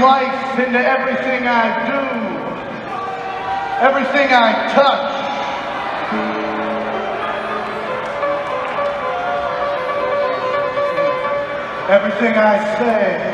life into everything I do, everything I touch. Everything I say.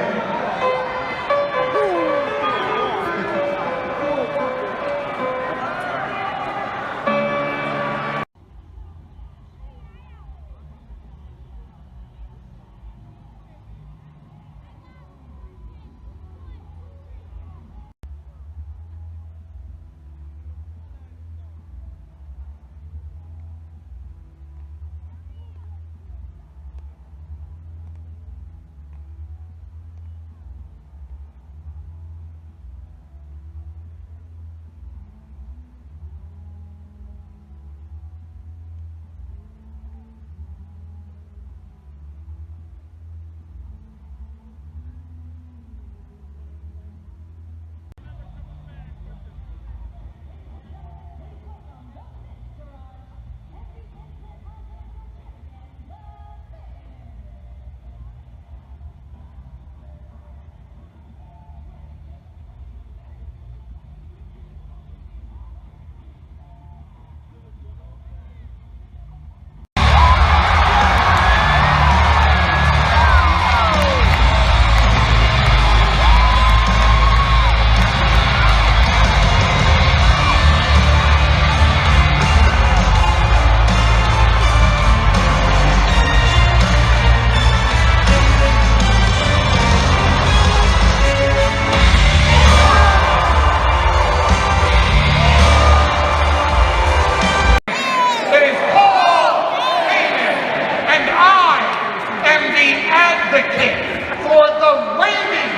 For the reigning,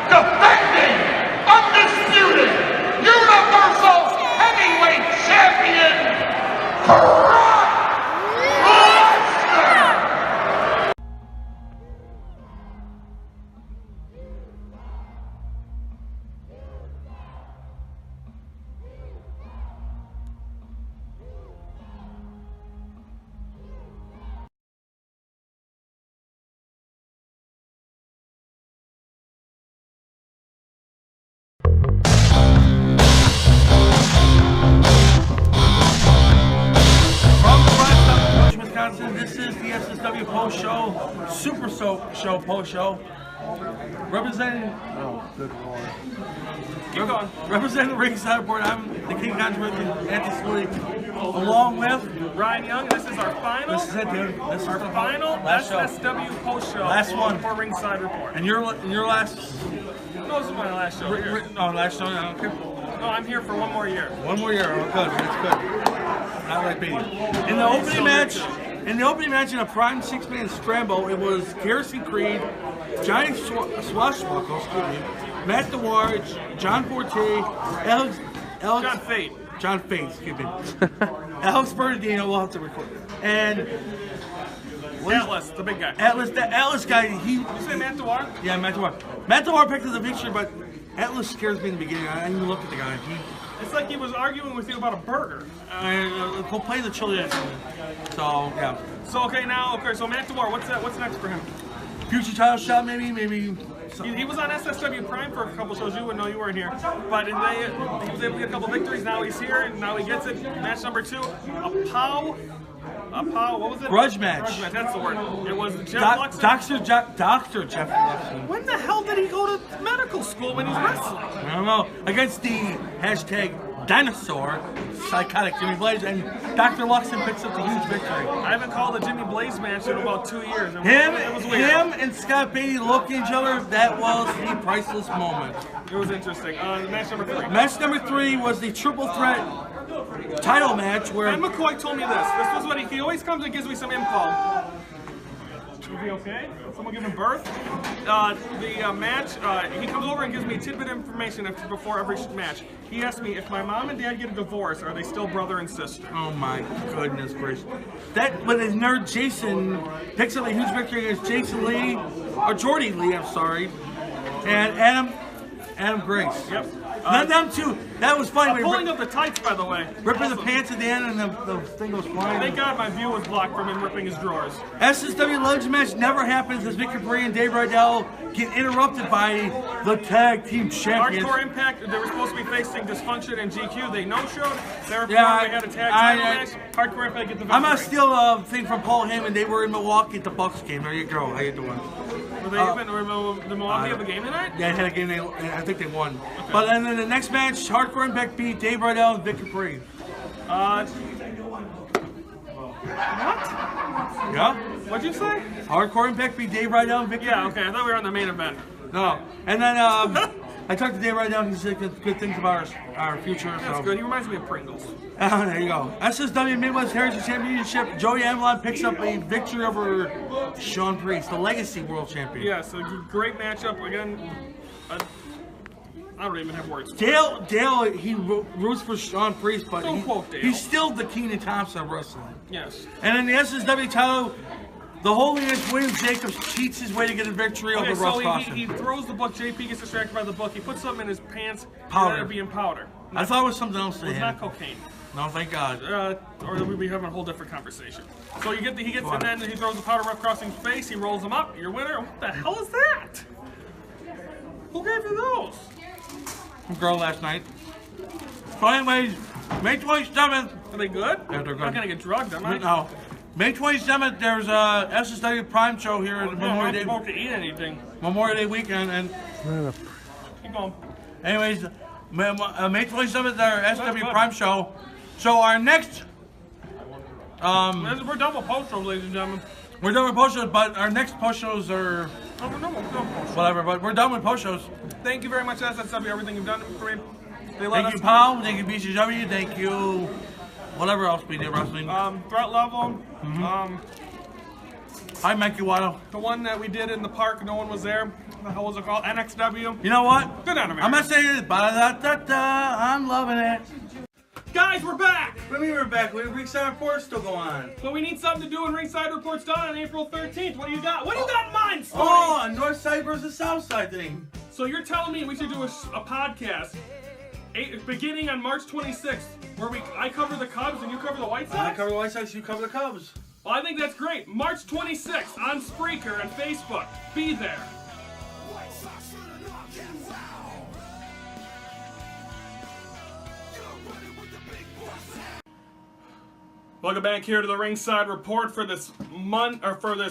defending, undisputed, universal heavyweight champion, Brock Lesnar! This is the SSW post show, Super Show post show, representing. Oh, good lord! Keep going. Representing Ringside Report. I'm the King of Controversy, Anti-Slowly, along with Ryan Young. This is our final. This is it, dude. This is our final SSW post show. Last one for Ringside Report. And your last. No, this is my last show. Last show. I don't care. No, I'm here for one more year. One more year. Oh, good. That's good. Not like me. In the opening match. In the opening match in a prime six-man scramble, it was Garrison Creed, Johnny Swashbuckle, Matt Dewar, John Forte, Alex John Fate, excuse me. Alex Bernardino, we'll have to record. And Atlas, the big guy. The Atlas guy, he... You say Matt Dewar? Yeah, Matt Dewar. Matt Dewar picked up the victory, but Atlas scares me in the beginning. I didn't even look at the guy. It's like he was arguing with you about a burger. Go play the chili. So, yeah. So Matt Dewar, what's next for him? Future title shot, maybe. He was on SSW Prime for a couple shows. You wouldn't know, you weren't here. But he was able to get a couple victories. Now he's here, and now he gets it. Match number 2, a POW, what was it? Grudge match. Grudge match, that's the word. It was Jeff Luxon. Dr. Jeff Luxon. When the hell did he go to medical school when he's wrestling? I don't know. Against the #Dinosaur, Psychotic Jimmy Blaze, and Dr. Luxon picks up the huge victory. I haven't called a Jimmy Blaze match in about 2 years. It was weird. Him and Scott Beatty looked at each other. That was the priceless moment. It was interesting. Match number 3. Match number 3 was the triple threat title match where... Ben McCoy told me this. This was what he always comes and gives me some info. Is he okay? Someone give him birth? The match, he comes over and gives me tidbit information before every match. He asked me, if my mom and dad get a divorce, are they still brother and sister? Oh my goodness gracious. But his nerd Jason picks up a huge victory against Jason Lee, or Jordy Lee, I'm sorry, and Adam Grace. Yep. Not them two. That was funny. Pulling up the tights, by the way. Ripping Awesome. the pants at the end and the thing goes flying. Thank God my view was blocked from him ripping his drawers. SSW Legends match never happens as Vic Capri and Dave Rydell get interrupted by the tag team champions. Hardcore Impact, they were supposed to be facing Dysfunction and GQ. They no-showed. Therefore, they had a tag title match. Hardcore Impact get the victory. I'm going to steal a thing from Paul Heyman. They were in Milwaukee at the Bucks game. There you go. How you doing? Were they even the Milwaukee have a game tonight? Yeah, they had a game. I think they won. Okay. But then the next match, Hardcore Impact beat Dave Rydell and Vic Capri. What? Yeah? What'd you say? Hardcore Impact beat Dave Rydell and Vic Capri. Yeah, okay. I thought we were on the main event. No. And then I talked to Dave Rydell. He said good things about our future. That's good. He reminds me of Pringles. There you go. SSW Midwest Heritage Championship. Joey Avalon picks up a victory over Sean Priest, the Legacy World Champion. Yes, a great matchup. Again, I don't even have words. Dale, he roots for Sean Priest, but he's still the Keenan Thompson of wrestling. Yes. And in the SSW title, the Holiness William Jacobs cheats his way to get a victory over Russ Caution. He throws the book. JP gets distracted by the book. He puts something in his pants. Powder. Being powder. I thought it was something else. It's not cocaine. No, thank God. Or we'd be having a whole different conversation. So he gets, and then he throws the powder rough crossing his face. He rolls him up. Your winner. What the hell is that? Who gave you those? Some girl last night. So anyways, May 27th. Are they good? Yeah, they're good. I'm not gonna get drugged, am I? No. May 27th, there's a SSW Prime show here at the Memorial Day. I'm not supposed to eat anything. Memorial Day weekend, and Keep going. anyways, May 27th, our SW Prime show. So our next, We're done with post shows, ladies and gentlemen. we're done with post shows, but our next post shows are No, we're done with post shows. whatever. But we're done with post shows. Thank you very much, SSW, everything you've done for me. Thank you, Paul. Thank you, BCW. Thank you. Whatever else we did wrestling. Threat level. Hi, Mikey Waddle. The one that we did in the park, no one was there. What the hell was it called? NXW. You know what? Good on, I'm not saying it. Ba-da-da-da-da. I'm loving it. Guys, we're back! What do you mean we're back? We have Ringside Report still going on. But we need something to do when Ringside Report's done on April 13th. What do you got? What do you got in mind, Stoney? Oh, a North Side versus South Side thing. So you're telling me we should do a podcast beginning on March 26th, where I cover the Cubs and you cover the White Sox? I cover the White Sox, you cover the Cubs. Well, I think that's great. March 26th on Spreaker and Facebook. Be there. Welcome back here to the Ringside Report for this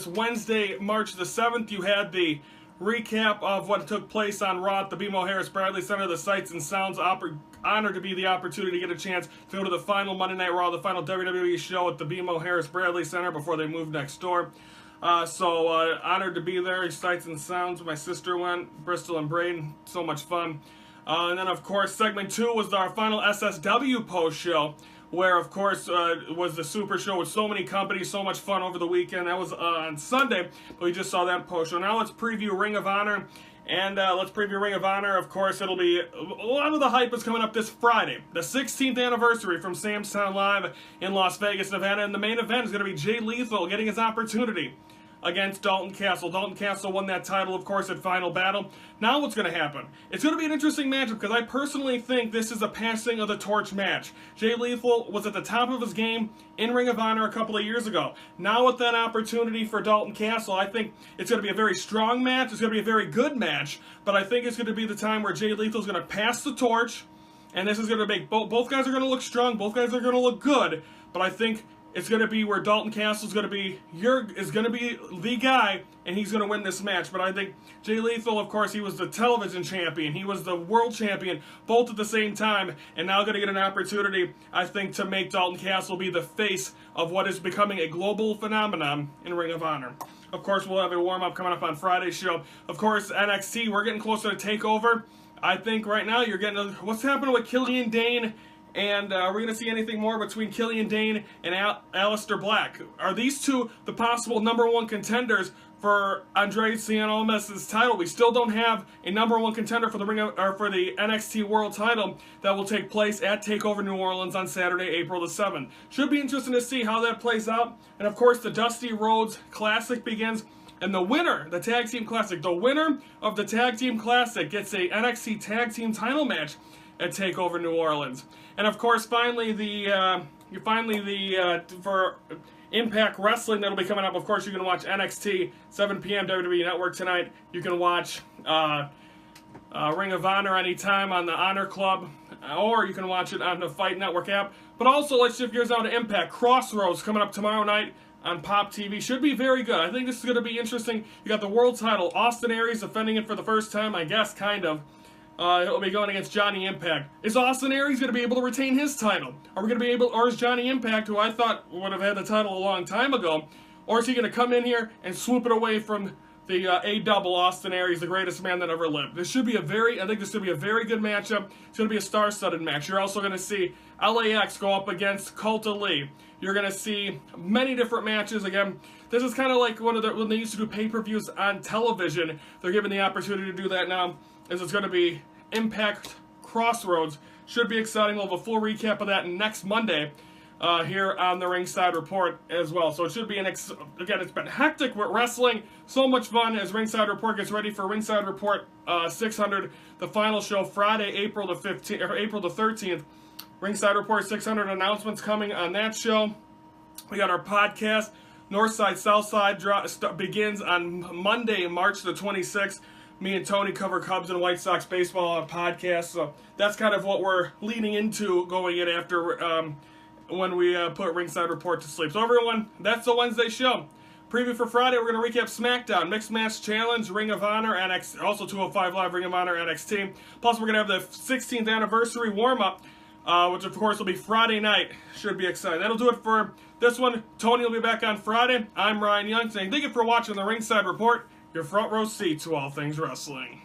Wednesday, March the 7th. You had the recap of what took place on Raw at the BMO Harris Bradley Center. The Sights and Sounds honored to be the opportunity to get a chance to go to the final Monday Night Raw, the final WWE show at the BMO Harris Bradley Center before they moved next door. Honored to be there. Sights and Sounds. My sister went. Bristol and Braden. So much fun. And then, of course, segment 2 was our final SSW post show, where, of course, was the Super Show with so many companies, so much fun over the weekend. That was on Sunday, but we just saw that post show. Now let's preview Ring of Honor, and let's preview Ring of Honor. Of course, it'll be, a lot of the hype is coming up this Friday, the 16th anniversary from Sam's Town Live in Las Vegas, Nevada, and the main event is going to be Jay Lethal getting his opportunity against Dalton Castle. Dalton Castle won that title, of course, at Final Battle. Now what's going to happen? It's going to be an interesting matchup because I personally think this is a passing of the torch match. Jay Lethal was at the top of his game in Ring of Honor a couple of years ago. Now with that opportunity for Dalton Castle, I think it's going to be a very strong match. It's going to be a very good match, but I think it's going to be the time where Jay Lethal is going to pass the torch, and this is going to make both guys are going to look strong, both guys are going to look good, but I think it's going to be where Dalton Castle is going to be the guy, and he's going to win this match. But I think Jay Lethal, of course, he was the television champion. He was the world champion, both at the same time, and now going to get an opportunity, I think, to make Dalton Castle be the face of what is becoming a global phenomenon in Ring of Honor. Of course, we'll have a warm-up coming up on Friday's show. Of course, NXT, we're getting closer to TakeOver. I think right now you're getting what's happening with Killian Dane. And we're going to see anything more between Killian Dane and Aleister Black. Are these two the possible #1 contenders for Andre Cien Almas's title? We still don't have a #1 contender for the for the NXT World Title that will take place at TakeOver New Orleans on Saturday, April the 7th. Should be interesting to see how that plays out. And of course, the Dusty Rhodes Classic begins. And the winner, the Tag Team Classic, the winner of the Tag Team Classic gets a NXT Tag Team title match at TakeOver New Orleans. And of course, finally for Impact Wrestling that'll be coming up. Of course, you can watch NXT 7 p.m. WWE Network tonight. You can watch Ring of Honor anytime on the Honor Club, or you can watch it on the Fight Network app. But also, let's shift gears now to Impact. Crossroads coming up tomorrow night on Pop TV. Should be very good. I think this is going to be interesting. You got the world title, Austin Aries defending it for the first time, I guess, kind of. He'll be going against Johnny Impact. Is Austin Aries going to be able to retain his title? Are we going to be able, or is Johnny Impact, who I thought would have had the title a long time ago, or is he going to come in here and swoop it away from the A-double Austin Aries, the greatest man that ever lived? This should be I think this should be a very good matchup. It's going to be a star-studded match. You're also going to see LAX go up against Cult of Lee. You're going to see many different matches. Again, this is kind of like when they used to do pay-per-views on television. They're given the opportunity to do that now, as it's going to be Impact Crossroads. Should be exciting. We'll have a full recap of that next Monday here on the Ringside Report as well. So it should be again, it's been hectic with wrestling. So much fun as Ringside Report gets ready for Ringside Report 600, the final show Friday, April the 13th. Ringside Report 600 announcements coming on that show. We got our podcast, Northside Southside, begins on Monday, March the 26th. Me and Tony cover Cubs and White Sox baseball on podcasts, so that's kind of what we're leading into going in after when we put Ringside Report to sleep. So everyone, that's the Wednesday show. Preview for Friday, we're going to recap SmackDown, Mixed Match Challenge, Ring of Honor, NXT, also 205 Live, Ring of Honor, NXT. Plus, we're going to have the 16th anniversary warm-up, which of course will be Friday night. Should be exciting. That'll do it for this one. Tony will be back on Friday. I'm Ryan Young saying thank you for watching the Ringside Report, your front row seat to all things wrestling.